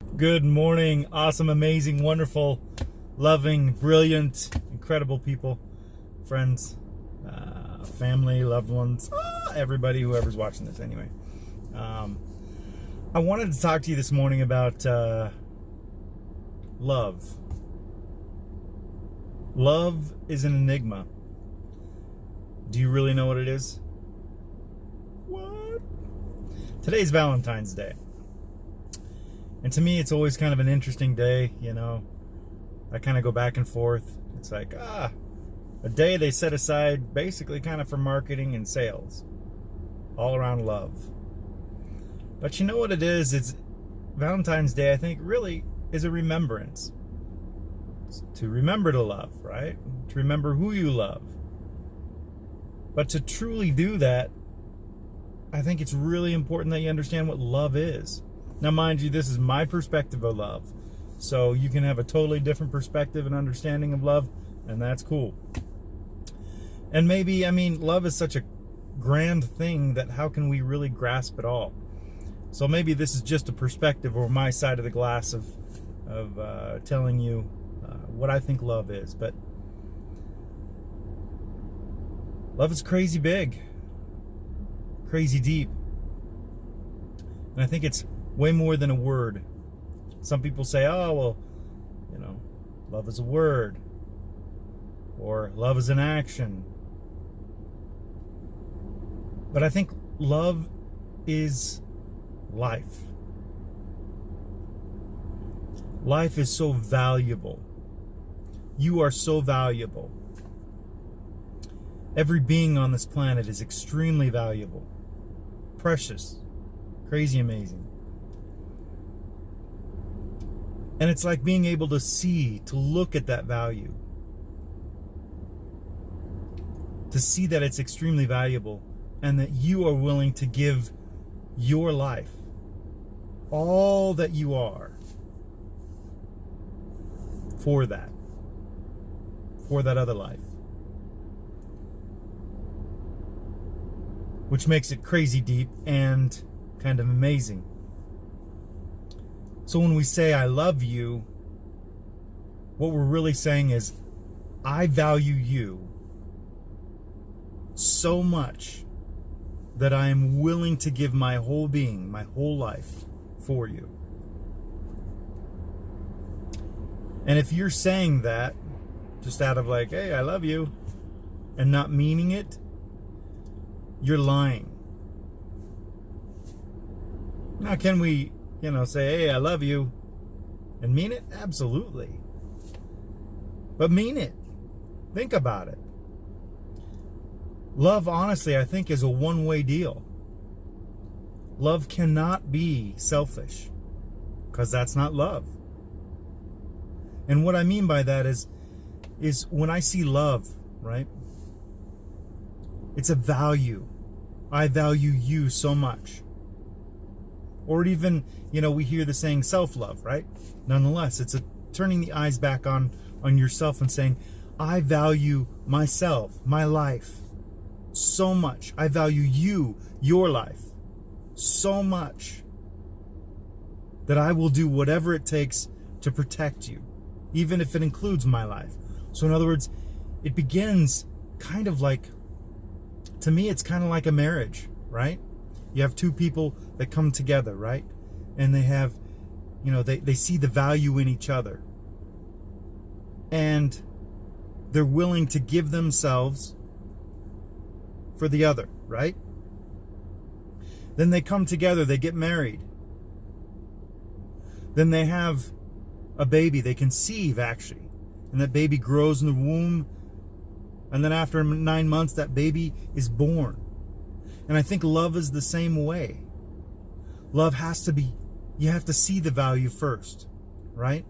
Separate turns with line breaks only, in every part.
Good morning, awesome, amazing, wonderful, loving, brilliant, incredible people, friends, family, loved ones, everybody, whoever's watching this anyway. I wanted to talk to you this morning about love. Love is an enigma. Do you really know what it is? What? Today's Valentine's Day. And to me, it's always kind of an interesting day, you know. I kind of go back and forth. It's like, a day they set aside basically kind of for marketing and sales. All around love. But you know what it is? It's Valentine's Day, I think, really is a remembrance. It's to remember to love, right? To remember who you love. But to truly do that, I think it's really important that you understand what love is. Now, mind you, this is my perspective of love. So you can have a totally different perspective and understanding of love, and that's cool. And maybe, love is such a grand thing that how can we really grasp it all? So maybe this is just a perspective or my side of the glass of telling you what I think love is. But love is crazy big, crazy deep. And I think it's way more than a word. Some people say, love is a word. Or love is an action. But I think love is life. Life is so valuable. You are so valuable. Every being on this planet is extremely valuable. Precious. Crazy amazing. And it's like being able to see, to look at that value. To see that it's extremely valuable and that you are willing to give your life, all that you are, for that other life. Which makes it crazy deep and kind of amazing. So when we say I love you, what we're really saying is I value you so much that I am willing to give my whole being, my whole life for you. And if you're saying that just out of like, hey, I love you, and not meaning it, you're lying. Now, can we, say, hey, I love you, and mean it? Absolutely. But mean it. Think about it. Love, honestly, I think is a one-way deal. Love cannot be selfish, because that's not love. And what I mean by that is when I see love, right? It's a value. I value you so much. Or even, we hear the saying self-love, right? Nonetheless, it's a turning the eyes back on yourself and saying, I value myself, my life, so much. I value you, your life, so much that I will do whatever it takes to protect you, even if it includes my life. So in other words, it begins kind of like, to me, it's kind of like a marriage, right? You have two people that come together, right? And they have, they see the value in each other. And they're willing to give themselves for the other, right? Then they come together, they get married. Then they have a baby, they conceive actually. And that baby grows in the womb. And then after 9 months, that baby is born. And I think love is the same way. Love has to be, you have to see the value first, right?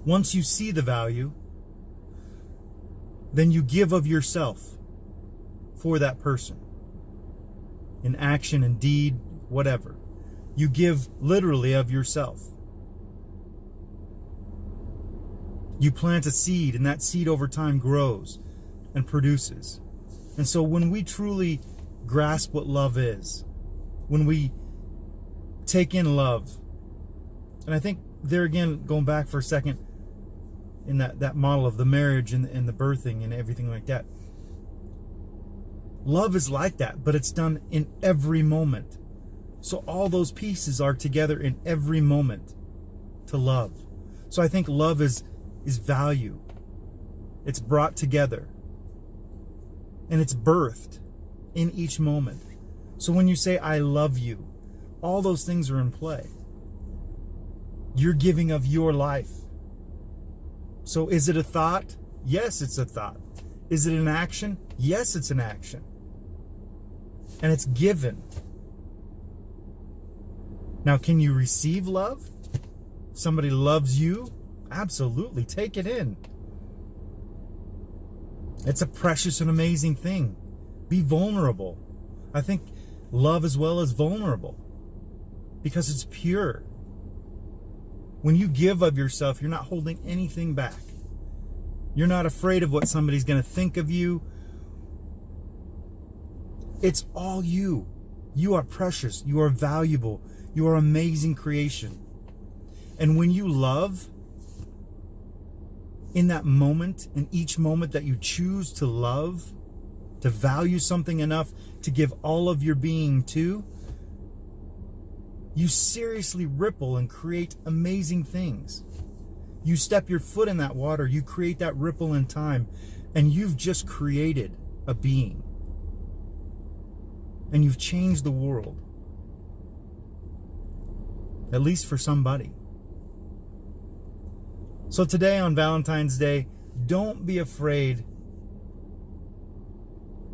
Once you see the value, then you give of yourself for that person. In action, in deed, whatever. You give literally of yourself. You plant a seed, and that seed over time grows and produces. And so when we truly grasp what love is, when we take in love, And I think there again, going back for a second, in that model of the marriage and the birthing and everything like that, love is like that, but it's done in every moment. So all those pieces are together in every moment to love. So I think love is value. It's brought together. And it's birthed in each moment. So when you say, I love you, all those things are in play. You're giving of your life. So is it a thought? Yes, it's a thought. Is it an action? Yes, it's an action. And it's given. Now, can you receive love? If somebody loves you, absolutely, take it in. It's a precious and amazing thing. Be vulnerable. I think love as well is vulnerable because it's pure. When you give of yourself, you're not holding anything back. You're not afraid of what somebody's going to think of you. It's all you. You are precious. You are valuable. You are amazing creation. And when you love, in that moment, in each moment that you choose to love, to value something enough to give all of your being to, you seriously ripple and create amazing things. You step your foot in that water, you create that ripple in time, and you've just created a being. And you've changed the world. At least for somebody. So today on Valentine's Day, don't be afraid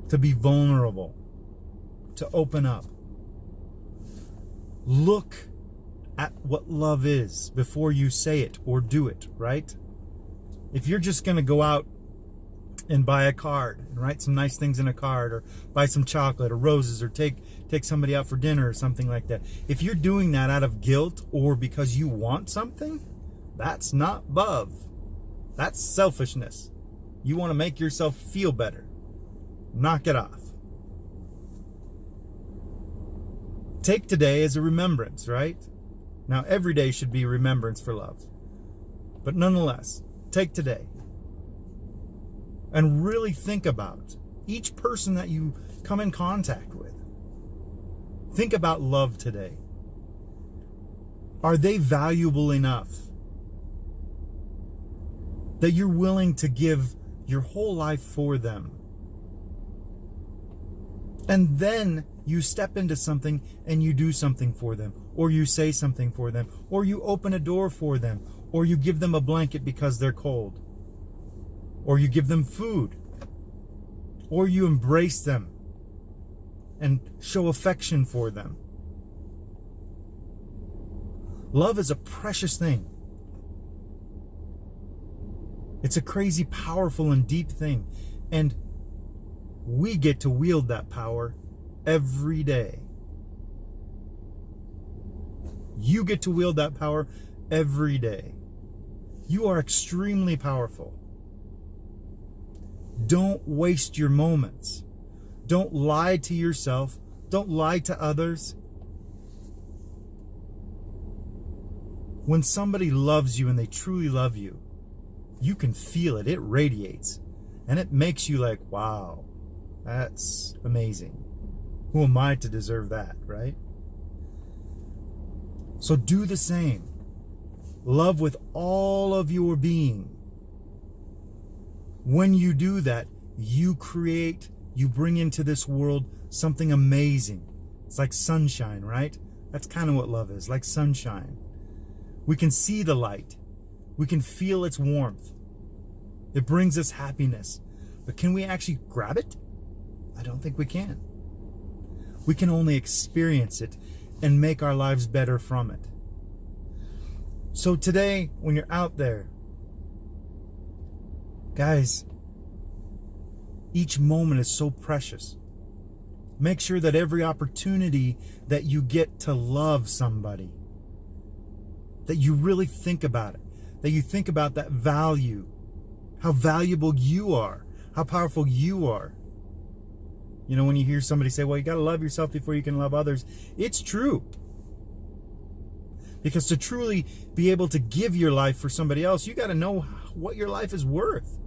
to be vulnerable, to open up. Look at what love is before you say it or do it, right? If you're just going to go out and buy a card and write some nice things in a card, or buy some chocolate or roses, or take somebody out for dinner or something like that, if you're doing that out of guilt or because you want something, that's not love. That's selfishness. You want to make yourself feel better. Knock it off. Take today as a remembrance, right? Now, every day should be remembrance for love. But nonetheless, take today and really think about each person that you come in contact with. Think about love today. Are they valuable enough that you're willing to give your whole life for them? And then you step into something and you do something for them, or you say something for them, or you open a door for them, or you give them a blanket because they're cold, or you give them food, or you embrace them and show affection for them. Love is a precious thing. It's a crazy, powerful, and deep thing. And we get to wield that power every day. You get to wield that power every day. You are extremely powerful. Don't waste your moments. Don't lie to yourself. Don't lie to others. When somebody loves you and they truly love you, you can feel it. It radiates. And it makes you like, wow, that's amazing. Who am I to deserve that, right? So do the same. Love with all of your being. When you do that, you create, you bring into this world something amazing. It's like sunshine, right? That's kind of what love is, like sunshine. We can see the light. We can feel its warmth. It brings us happiness. But can we actually grab it? I don't think we can. We can only experience it and make our lives better from it. So today, when you're out there, guys, each moment is so precious. Make sure that every opportunity that you get to love somebody, that you really think about it, that you think about that value, how valuable you are, how powerful you are. You know, when you hear somebody say, well, you got to love yourself before you can love others, it's true. Because to truly be able to give your life for somebody else, you got to know what your life is worth.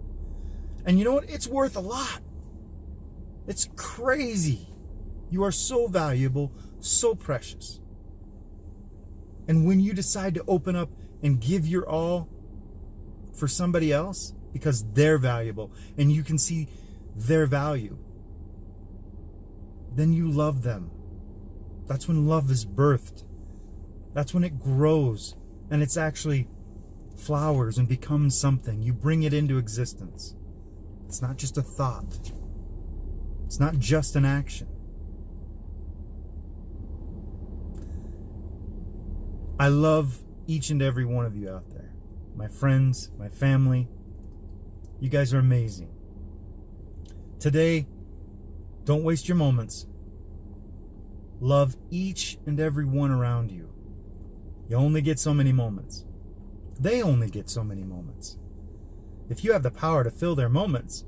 And you know what? It's worth a lot. It's crazy. You are so valuable, so precious. And when you decide to open up and give your all for somebody else, because they're valuable and you can see their value, then you love them. That's when love is birthed. That's when it grows and it's actually flowers and becomes something. You bring it into existence. It's not just a thought. It's not just an action. I love each and every one of you out there. My friends, my family. You guys are amazing. Today, don't waste your moments. Love each and every one around you. You only get so many moments. They only get so many moments. If you have the power to fill their moments,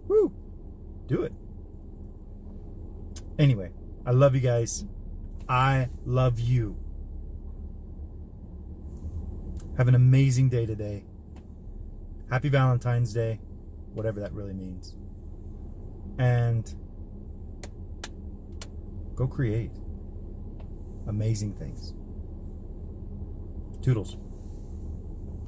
woo, do it. Anyway, I love you guys. I love you. Have an amazing day today. Happy Valentine's Day, whatever that really means. And go create amazing things. Toodles.